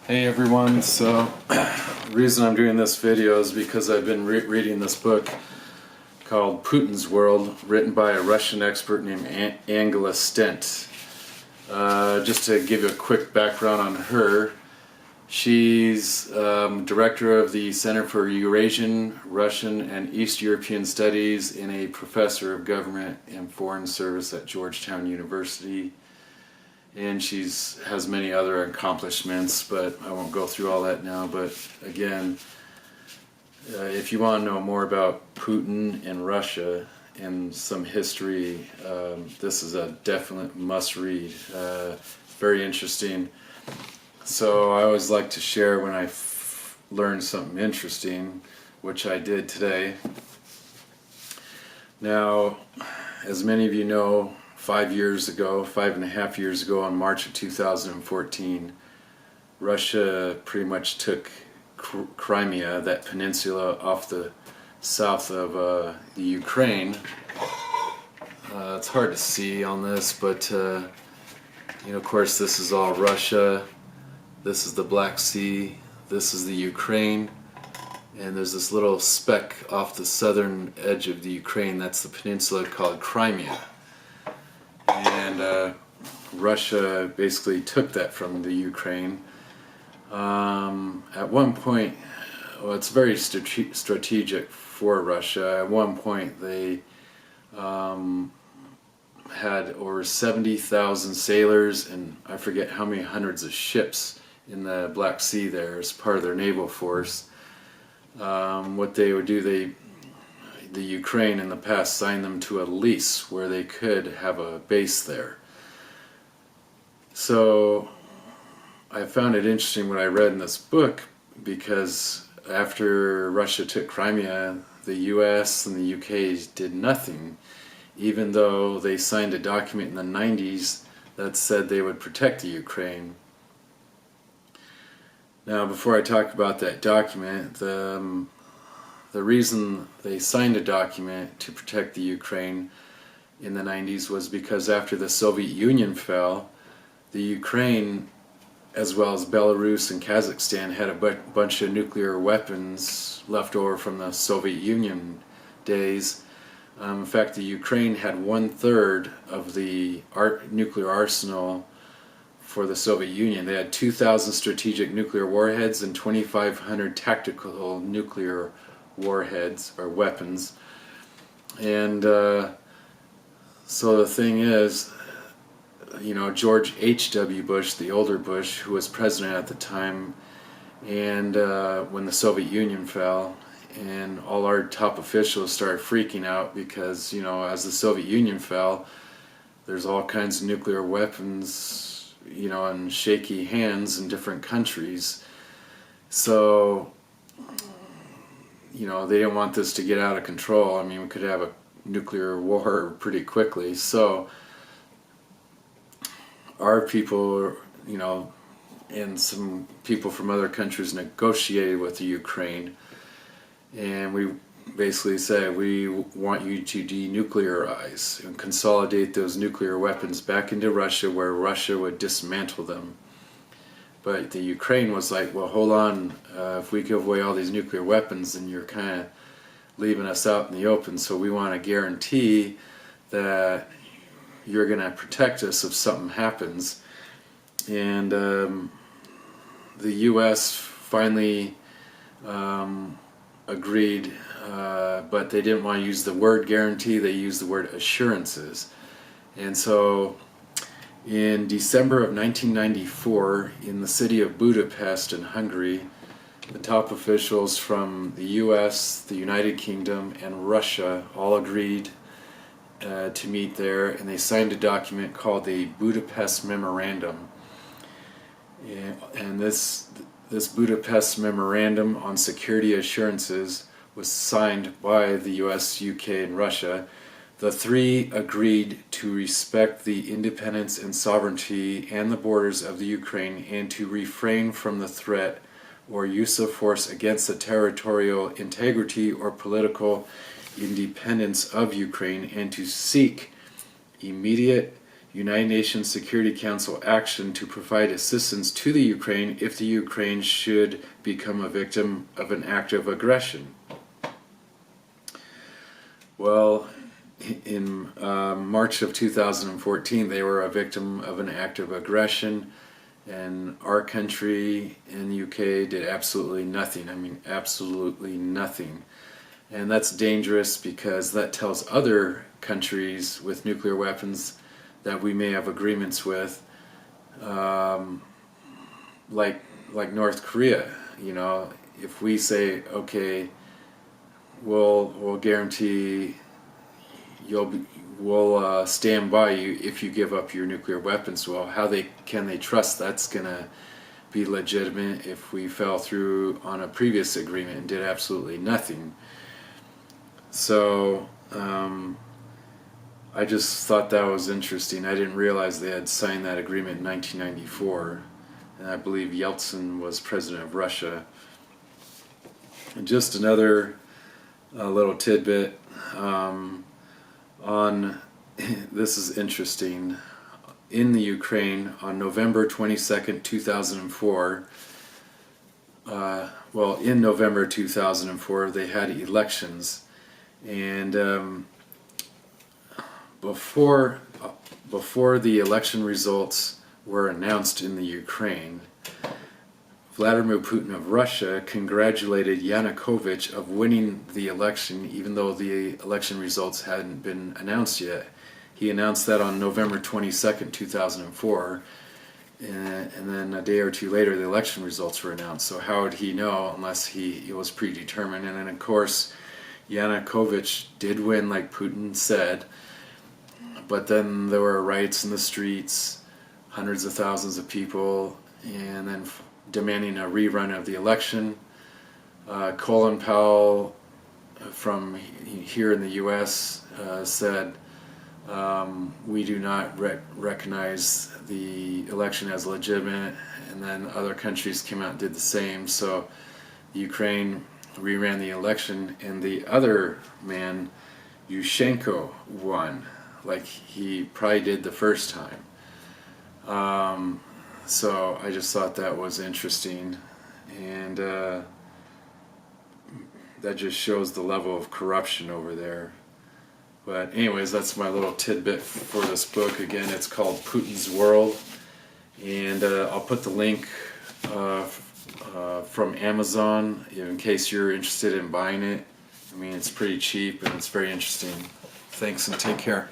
Hey everyone, so the reason I'm doing this video is because I've been reading this book called Putin's World, written by a Russian expert named Angela Stent. Just to give you a quick background on her, she's director of the Center for Eurasian, Russian, and East European Studies and a professor of government and foreign service at Georgetown University. And she has many other accomplishments, but I won't go through all that now. But again, if you want to know more about Putin and Russia and some history, this is a definite must-read. Very interesting. So I always like to share when I learn something interesting, which I did today. Now, as many of you know, 5.5 years ago, on March of 2014, Russia pretty much took Crimea, that peninsula off the south of the Ukraine. It's hard to see on this, but of course, this is all Russia. This is the Black Sea. This is the Ukraine, and there's this little speck off the southern edge of the Ukraine. That's the peninsula called Crimea. And Russia basically took that from the Ukraine. At one point, well, it's very strategic for Russia. At one point, they had over 70,000 sailors and I forget how many hundreds of ships in the Black Sea there as part of their naval force. What they would do, the Ukraine in the past signed them to a lease where they could have a base there. So I found it interesting what I read in this book, because after Russia took Crimea, the US and the UK did nothing, even though they signed a document in the 90s that said they would protect the Ukraine. Now, before I talk about that document, the reason they signed a document to protect the Ukraine in the 90s was because after the Soviet Union fell, the Ukraine, as well as Belarus and Kazakhstan, had a bunch of nuclear weapons left over from the Soviet Union days. In fact, the Ukraine had 1/3 of the nuclear arsenal for the Soviet Union. They had 2,000 strategic nuclear warheads and 2,500 tactical nuclear warheads or weapons. And so the thing is, George H.W. Bush, the older Bush, who was president at the time, and when the Soviet Union fell, and all our top officials started freaking out because, as the Soviet Union fell, there's all kinds of nuclear weapons, in shaky hands in different countries. So they didn't want this to get out of control. I mean, we could have a nuclear war pretty quickly. So our people, and some people from other countries negotiated with the Ukraine, and we basically said, we want you to denuclearize and consolidate those nuclear weapons back into Russia, where Russia would dismantle them. But the Ukraine was like, well, hold on, if we give away all these nuclear weapons, then you're kind of leaving us out in the open, so we want to guarantee that you're going to protect us if something happens. And the US finally agreed, but they didn't want to use the word guarantee, they used the word assurances. And so in December of 1994, in the city of Budapest in Hungary, the top officials from the US, the United Kingdom, and Russia all agreed to meet there, and they signed a document called the Budapest Memorandum. And this Budapest Memorandum on Security Assurances was signed by the US, UK, and Russia. The three agreed to respect the independence and sovereignty and the borders of the Ukraine, and to refrain from the threat or use of force against the territorial integrity or political independence of Ukraine, and to seek immediate United Nations Security Council action to provide assistance to the Ukraine if the Ukraine should become a victim of an act of aggression. Well, in March of 2014, they were a victim of an act of aggression, and our country and the UK did absolutely nothing. I mean, absolutely nothing. And that's dangerous because that tells other countries with nuclear weapons that we may have agreements with, like North Korea. You know, if we say, okay, we'll guarantee we'll stand by you if you give up your nuclear weapons. Well, can they trust that's gonna be legitimate if we fell through on a previous agreement and did absolutely nothing? So I just thought that was interesting. I didn't realize they had signed that agreement in 1994, and I believe Yeltsin was president of Russia. And just another little tidbit on this is interesting. In the Ukraine on November 22nd, 2004, in November 2004 they had elections, and before the election results were announced in the Ukraine, Vladimir Putin of Russia congratulated Yanukovych of winning the election, even though the election results hadn't been announced yet. He announced that on November 22nd, 2004, and then a day or two later the election results were announced. So how would he know unless it was predetermined? And then of course Yanukovych did win, like Putin said, but then there were riots in the streets, hundreds of thousands of people, and then demanding a rerun of the election. Colin Powell from here in the U.S. Said, we do not recognize the election as legitimate, and then other countries came out and did the same. So Ukraine reran the election, and the other man, Yushchenko, won, like he probably did the first time. So I just thought that was interesting, and that just shows the level of corruption over there. But anyways, that's my little tidbit for this book. Again, it's called Putin's World, and I'll put the link from Amazon in case you're interested in buying it. I mean, it's pretty cheap and it's very interesting. Thanks and take care.